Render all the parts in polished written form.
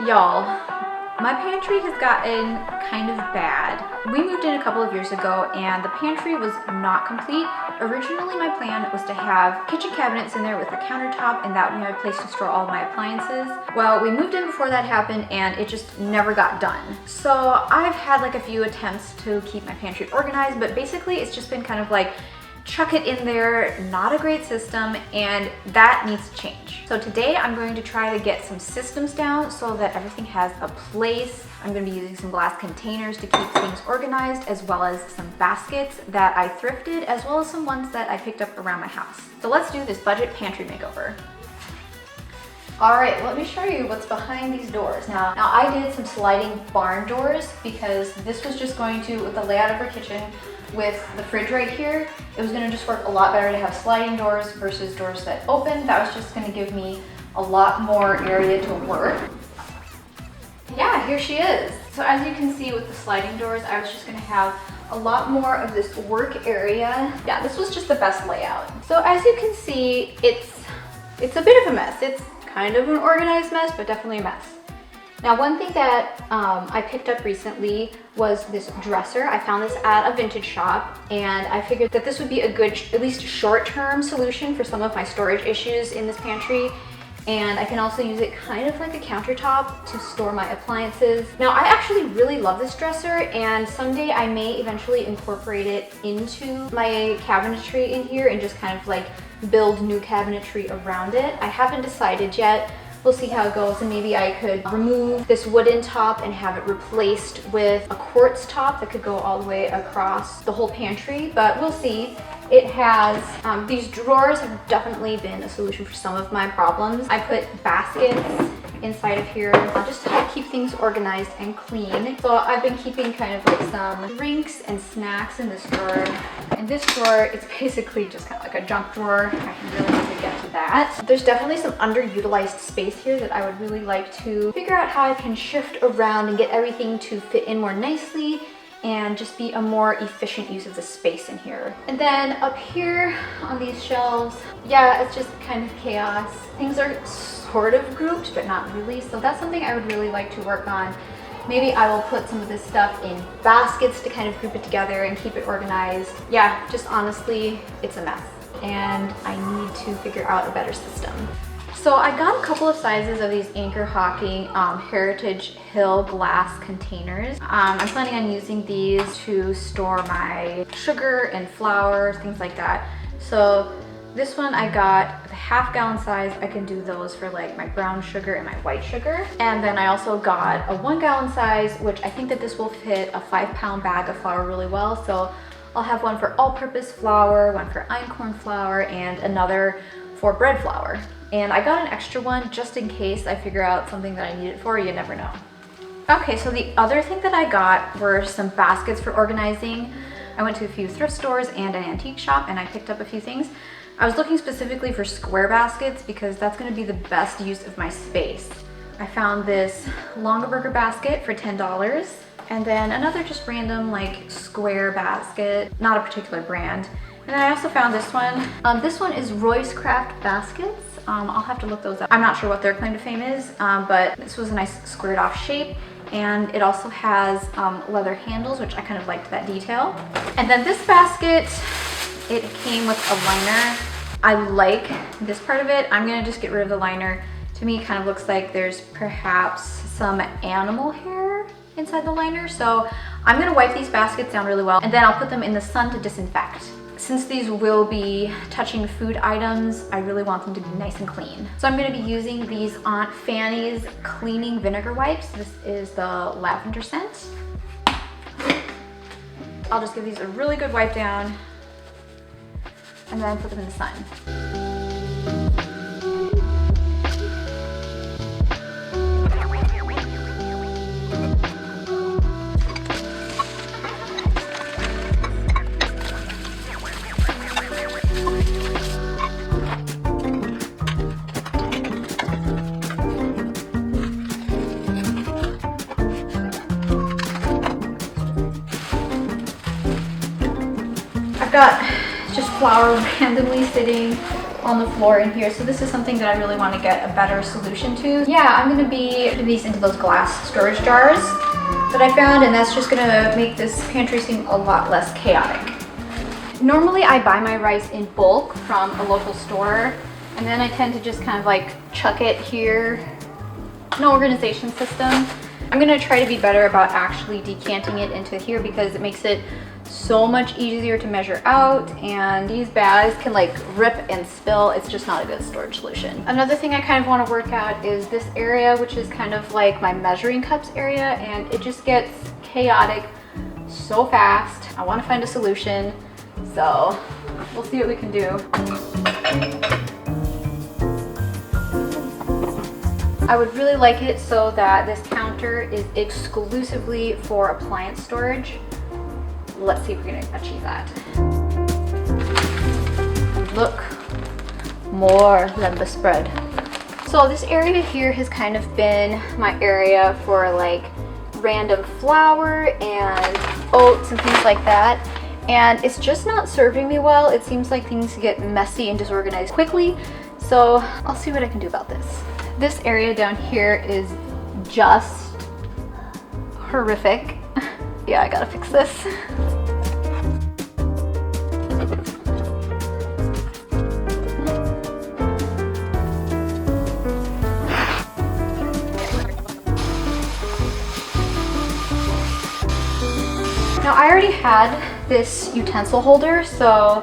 Y'all, my pantry has gotten kind of bad. We moved in a couple of years ago and the pantry was not complete. Originally my plan was to have kitchen cabinets in there with a countertop, and that would be my place to store all of my appliances. Well, we moved in before that happened and it just never got done. So I've had like a few attempts to keep my pantry organized, but basically it's just been kind of like chuck it in there, not a great system, and that needs to change. So today I'm going to try to get some systems down so that everything has a place. I'm going to be using some glass containers to keep things organized, as well as some baskets that I thrifted, as well as some ones that I picked up around my house. So let's do this budget pantry makeover. All right, let me show you what's behind these doors. Now I did some sliding barn doors because this was just going to, with the layout of our kitchen, with the fridge right here, it was gonna just work a lot better to have sliding doors versus doors that open. That was just gonna give me a lot more area to work. Yeah, here she is. So as you can see with the sliding doors, I was just gonna have a lot more of this work area. Yeah, this was just the best layout. So as you can see, it's a bit of a mess. It's kind of an organized mess, but definitely a mess. Now, one thing that I picked up recently was this dresser. I found this at a vintage shop, and I figured that this would be a good, at least short-term solution for some of my storage issues in this pantry. And I can also use it kind of like a countertop to store my appliances. Now, I actually really love this dresser, and someday I may eventually incorporate it into my cabinetry in here and just kind of like build new cabinetry around it. I haven't decided yet. We'll see how it goes, and maybe I could remove this wooden top and have it replaced with a quartz top that could go all the way across the whole pantry, but we'll see. It has, these drawers have definitely been a solution for some of my problems. I put baskets inside of here just to help keep things organized and clean. So I've been keeping kind of like some drinks and snacks in this drawer. In this drawer, it's basically just kind of like a junk drawer. I can really need to get to that. There's definitely some underutilized space here that I would really like to figure out how I can shift around and get everything to fit in more nicely and just be a more efficient use of the space in here. And then up here on these shelves, yeah, it's just kind of chaos. Things are sort of grouped, but not really. So that's something I would really like to work on. Maybe I will put some of this stuff in baskets to kind of group it together and keep it organized. Yeah, just honestly, it's a mess, and I need to figure out a better system. So I got a couple of sizes of these Anchor Hocking Heritage Hill glass containers. I'm planning on using these to store my sugar and flour, things like that. So this one I got the half-gallon size. I can do those for like my brown sugar and my white sugar. And then I also got a 1-gallon size, which I think that this will fit a 5-pound bag of flour really well. So I'll have one for all-purpose flour, one for einkorn flour, and another for bread flour. And I got an extra one just in case I figure out something that I need it for. You never know. Okay, so the other thing that I got were some baskets for organizing. I went to a few thrift stores and an antique shop, and I picked up a few things. I was looking specifically for square baskets because that's going to be the best use of my space. I found this Longaberger basket for $10, and then another just random like square basket, not a particular brand. And then I also found this one. This one is Roy's Craft Baskets. I'll have to look those up. I'm not sure what their claim to fame is, but this was a nice squared off shape. And it also has leather handles, which I kind of liked that detail. And then this basket, it came with a liner. I like this part of it. I'm gonna just get rid of the liner. To me, it kind of looks like there's perhaps some animal hair inside the liner. So I'm gonna wipe these baskets down really well, and then I'll put them in the sun to disinfect. Since these will be touching food items, I really want them to be nice and clean. So I'm gonna be using these Aunt Fanny's cleaning vinegar wipes. This is the lavender scent. I'll just give these a really good wipe down and then put them in the sun. I've got just flour randomly sitting on the floor in here. So this is something that I really want to get a better solution to. Yeah, I'm gonna be putting these into those glass storage jars that I found, and that's just gonna make this pantry seem a lot less chaotic. Normally I buy my rice in bulk from a local store, and then I tend to just kind of like chuck it here. No organization system. I'm gonna try to be better about actually decanting it into here because it makes it so much easier to measure out, and these bags can like rip and spill. It's just not a good storage solution. Another thing I kind of want to work out is this area, which is kind of like my measuring cups area, and it just gets chaotic so fast. I want to find a solution, so we'll see what we can do. I would really like it so that this counter is exclusively for appliance storage. Let's see if we're gonna achieve that. Look, more lumber spread. So this area here has kind of been my area for like random flour and oats and things like that. And it's just not serving me well. It seems like things get messy and disorganized quickly. So I'll see what I can do about this. This area down here is just horrific. Yeah, I gotta fix this. Now I already had this utensil holder, so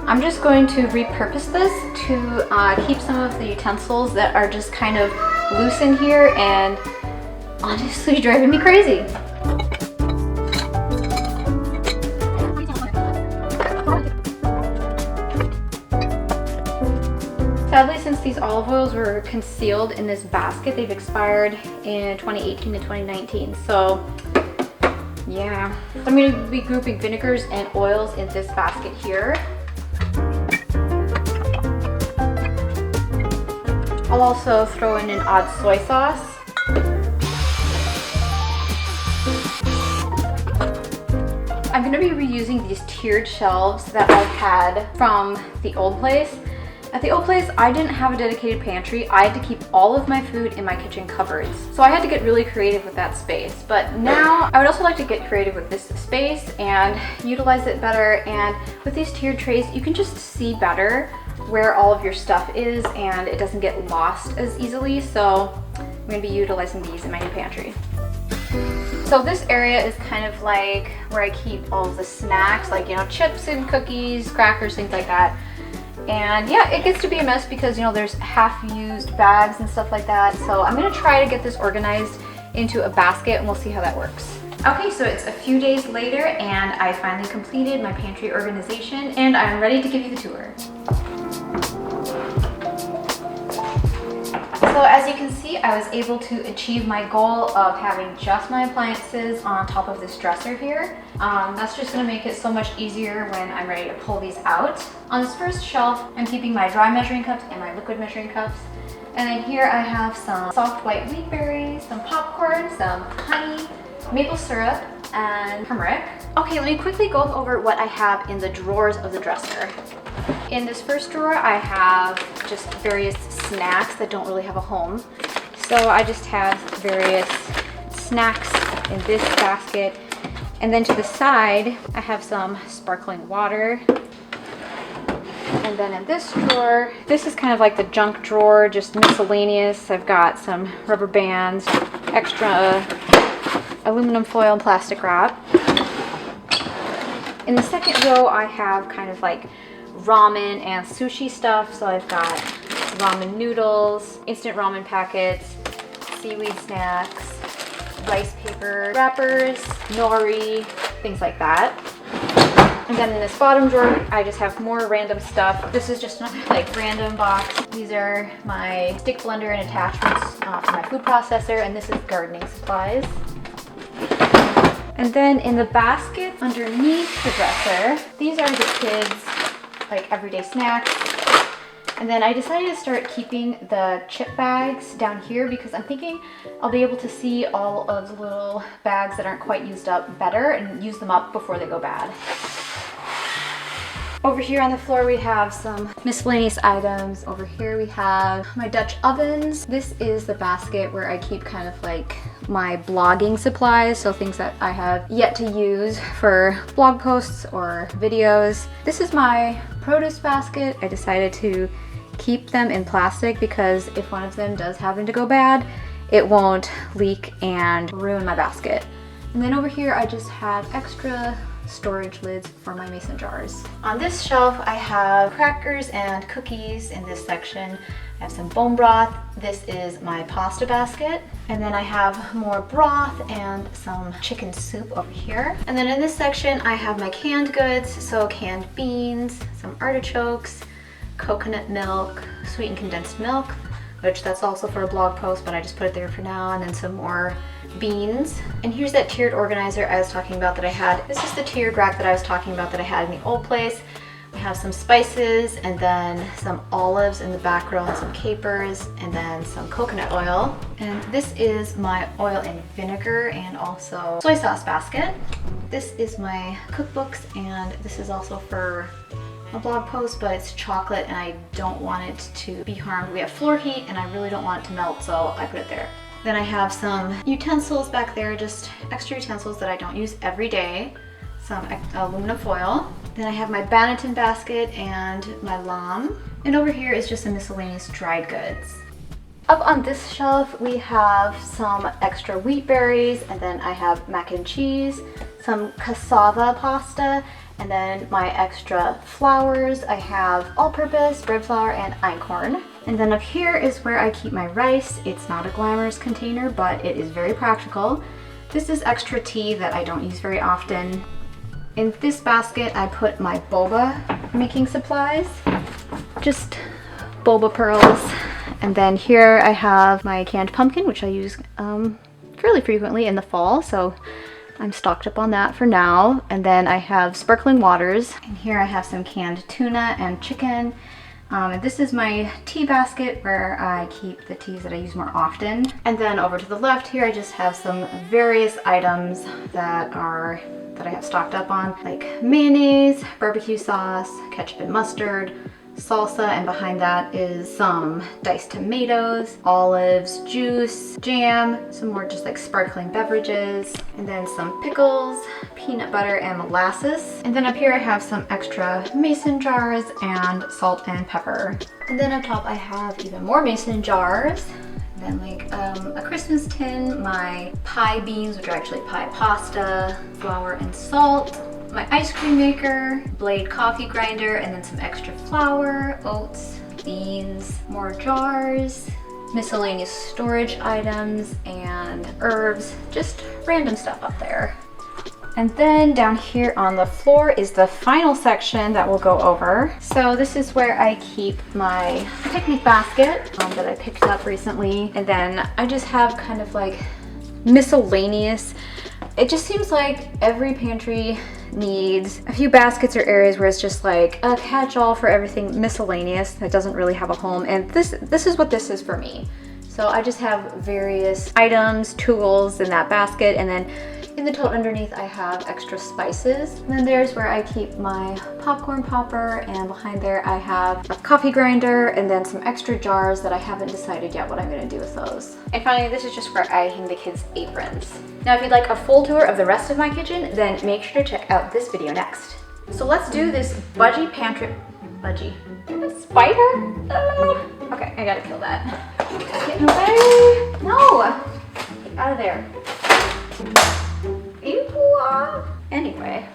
I'm just going to repurpose this to keep some of the utensils that are just kind of loose in here and honestly driving me crazy. Sadly, since these olive oils were concealed in this basket, they've expired in 2018 and 2019. So yeah, I'm going to be grouping vinegars and oils in this basket here. I'll also throw in an odd soy sauce. I'm going to be reusing these tiered shelves that I've had from the old place. At the old place, I didn't have a dedicated pantry. I had to keep all of my food in my kitchen cupboards. So I had to get really creative with that space. But now I would also like to get creative with this space and utilize it better. And with these tiered trays, you can just see better where all of your stuff is and it doesn't get lost as easily. So I'm gonna be utilizing these in my new pantry. So this area is kind of like where I keep all of the snacks, like, you know, chips and cookies, crackers, things like that. And yeah, it gets to be a mess because, you know, there's half-used bags and stuff like that. So I'm gonna try to get this organized into a basket and we'll see how that works. Okay, so it's a few days later and I finally completed my pantry organization and I'm ready to give you the tour. So as you can see, I was able to achieve my goal of having just my appliances on top of this dresser here. That's just gonna make it so much easier when I'm ready to pull these out. On this first shelf, I'm keeping my dry measuring cups and my liquid measuring cups. And then here I have some soft white wheat berries, some popcorn, some honey, maple syrup, and turmeric. Okay, let me quickly go over what I have in the drawers of the dresser. In this first drawer, I have just various snacks that don't really have a home. So I just have various snacks in this basket. And then to the side, I have some sparkling water. And then in this drawer, this is kind of like the junk drawer, just miscellaneous. I've got some rubber bands, extra aluminum foil and plastic wrap. In the second row, I have kind of like ramen and sushi stuff. So I've got ramen noodles, instant ramen packets, seaweed snacks, rice paper wrappers, nori, things like that. And then in this bottom drawer, I just have more random stuff. This is just another like random box. These are my stick blender and attachments for my food processor, and this is gardening supplies. And then in the basket underneath the dresser, these are the kids' like everyday snacks. And then I decided to start keeping the chip bags down here because I'm thinking I'll be able to see all of the little bags that aren't quite used up better and use them up before they go bad. Over here on the floor we have some miscellaneous items. Over here we have my Dutch ovens. This is the basket where I keep kind of like my blogging supplies, so things that I have yet to use for blog posts or videos. This is my produce basket. I decided to keep them in plastic because if one of them does happen to go bad, it won't leak and ruin my basket. And then over here I just have extra storage lids for my mason jars. On this shelf I have crackers and cookies. In this section I have some bone broth. This is my pasta basket. And then I have more broth and some chicken soup over here. And then in this section I have my canned goods, so canned beans, some artichokes, coconut milk, sweetened condensed milk, which that's also for a blog post, but I just put it there for now, and then some more beans. And here's that tiered organizer I was talking about that I had. This is the tiered rack that I was talking about that I had in the old place. We have some spices and then some olives in the back row and some capers and then some coconut oil. And this is my oil and vinegar and also soy sauce basket. This is my cookbooks, and this is also for a blog post, but it's chocolate and I don't want it to be harmed. We have floor heat and I really don't want it to melt, so I put it there. Then I have some utensils back there, just extra utensils that I don't use every day. Some aluminum foil. Then I have my Banneton basket and my lamb. And over here is just some miscellaneous dried goods. Up on this shelf we have some extra wheat berries, and then I have mac and cheese, some cassava pasta, and then my extra flours. I have all-purpose bread flour and einkorn. And then up here is where I keep my rice. It's not a glamorous container, but it is very practical. This is extra tea that I don't use very often. In this basket I put my boba making supplies, just boba pearls. And then here I have my canned pumpkin, which I use fairly frequently in the fall, so I'm stocked up on that for now. And then I have sparkling waters. And here I have some canned tuna and chicken. And this is my tea basket where I keep the teas that I use more often. And then over to the left here I just have some various items that I have stocked up on, like mayonnaise, barbecue sauce, ketchup and mustard, salsa, and behind that is some diced tomatoes, olives, juice, jam, some more just like sparkling beverages, and then some pickles, peanut butter, and molasses. And then up here I have some extra mason jars and salt and pepper. And then up top I have even more mason jars. Then like a Christmas tin, my pie beans, which are actually pie pasta, flour and salt, my ice cream maker, Blade coffee grinder, and then some extra flour, oats, beans, more jars, miscellaneous storage items, and herbs, just random stuff up there. And then down here on the floor is the final section that we'll go over. So this is where I keep my picnic basket that I picked up recently. And then I just have kind of like miscellaneous. It just seems like every pantry needs a few baskets or areas where it's just like a catch-all for everything miscellaneous that doesn't really have a home. And this is what this is for me. So I just have various items, tools in that basket, and then in the tote underneath I have extra spices. And then there's where I keep my popcorn popper, and behind there I have a coffee grinder and then some extra jars that I haven't decided yet what I'm gonna do with those. And finally, this is just where I hang the kids' aprons. Now if you'd like a full tour of the rest of my kitchen, then make sure to check out this video next. So let's do this budgie pantry. Budgie. A spider? Okay, I gotta kill that. It's getting away. No! Get out of there. Ew. Anyway.